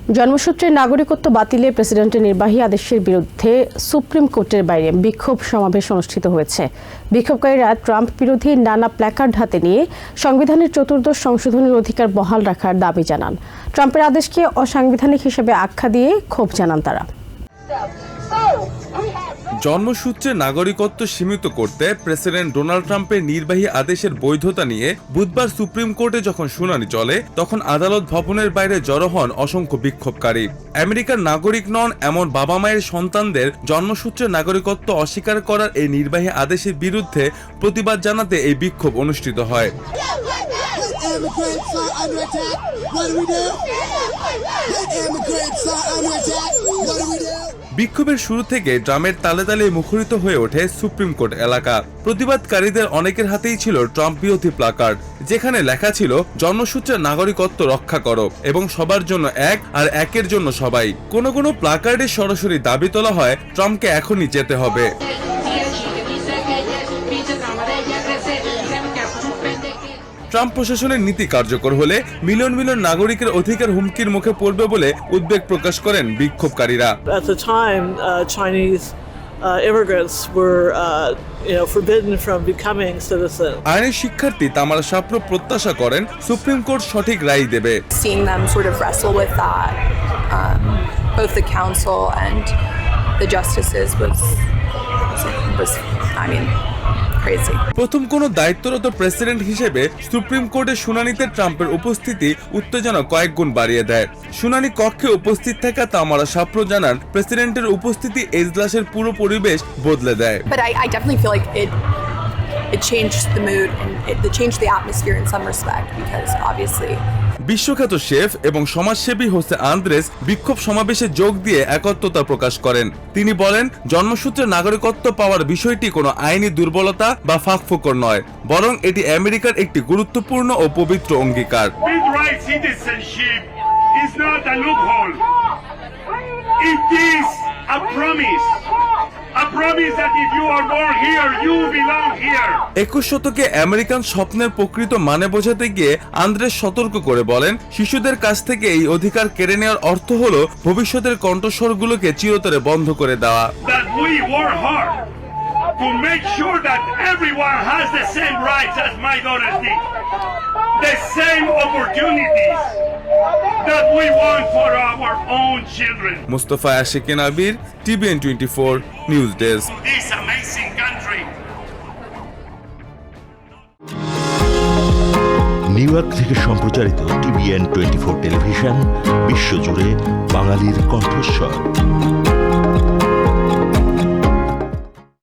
জন্মসূত্রে নাগরিকত্ব বাতিলে প্রেসিডেন্টের নির্বাহী আদেশের বিরুদ্ধে সুপ্রিম কোর্টের বাইরে বিক্ষোভ সমাবেশ অনুষ্ঠিত হয়েছে। বিক্ষোভকারীরা ট্রাম্প বিরোধী নানা প্ল্যাকার্ড হাতে নিয়ে সংবিধানের ৪র্দশ সংশোধনের অধিকার বহাল রাখার দাবি জানান। ট্রাম্পের আদেশকে অসাংবিধানিক হিসেবে আখ্যা দিয়ে ক্ষোভ জানান তারা। জন্মসূত্রে নাগরিকত্ব সীমিত করতে প্রেসিডেন্ট ডোনাল্ড ট্রাম্পের নির্বাহী আদেশের বৈধতা নিয়ে বুধবার সুপ্রিম কোর্টে যখন শুনানি চলে, তখন আদালত ভবনের বাইরে জড়ো হন অসংখ্য বিক্ষোভকারী। আমেরিকার নাগরিক নন এমন বাবা মায়ের সন্তানদের জন্মসূত্রে নাগরিকত্ব অস্বীকার করার এই নির্বাহী আদেশের বিরুদ্ধে প্রতিবাদ জানাতে এই বিক্ষোভ অনুষ্ঠিত হয়। বিক্ষোভের শুরু থেকে ড্রামের তালে তালে মুখরিত হয়ে ওঠে সুপ্রিম কোর্ট এলাকা। প্রতিবাদকারীদের অনেকের হাতেই ছিল ট্রাম্প বিরোধী প্ল্যাকার্ড, যেখানে লেখা ছিল জন্মসূত্রে নাগরিকত্ব রক্ষা করো এবং সবার জন্য এক আর একের জন্য সবাই। কোনো কোনো প্ল্যাকার্ডে সরাসরি দাবি তোলা হয় ট্রাম্পকে এখনই যেতে হবে। ট্রাম্প প্রশাসনের নীতি কার্যকর হলে মিলিয়ন মিলিয়ন নাগরিকের অধিকার হুমকির মুখে পড়বে বলে উদ্বেগ প্রকাশ করেন বিক্ষোভকারীরা। At the time, Chinese immigrants were forbidden from becoming citizens. আইনের শিক্ষার্থী তামারা সাপ্রো প্রত্যাশা করেন সুপ্রিম কোর্ট সঠিক রায় দেবে। Seeing them sort of wrestle with that, both the council and the justices was crazy. প্রথম কোনো দায়িত্বরত প্রেসিডেন্ট হিসেবে সুপ্রিম কোর্টের শুনানিতে ট্রাম্পের উপস্থিতি উত্তেজনা কয়েক গুণ বাড়িয়ে দেয়। শুনানি কক্ষে উপস্থিত থাকা তামারা সাপ্রো জানান, প্রেসিডেন্টের উপস্থিতি এজলাসের পুরো পরিবেশ বদলে দেয়। But I definitely feel like it changed the mood and it changed the atmosphere in some respect, because obviously বিশ্বখ্যাত শেফ এবং সমাজসেবী হোসে আন্দ্রেস বিক্ষোভ সমাবেশে যোগ দিয়ে একত্রতা প্রকাশ করেন। তিনি বলেন, জন্মসূত্রে নাগরিকত্ব পাওয়ার বিষয়টি কোনো আইনি দুর্বলতা বা ফাঁকফোকর নয়, বরং এটি আমেরিকার একটি গুরুত্বপূর্ণ ও পবিত্র অঙ্গীকার। একুশ শতকে আমেরিকান স্বপ্নের প্রকৃত মানে বোঝাতে গিয়ে আন্দ্রেস সতর্ক করে বলেন, শিশুদের কাছ থেকে এই অধিকার কেড়ে নেওয়ার অর্থ হলো ভবিষ্যতের কণ্ঠস্বরগুলোকে চিরতরে বন্ধ করে দেওয়া। To make sure that everyone has the same rights as my daughters did, the same opportunities that we want for our own children. Mustafa Ashikin Abir, TVN 24 news desk. This amazing country. New York থেকে সম্প্রচারিত TVN 24 television বিশ্বজুড়ে বাঙালির কণ্ঠস্বর।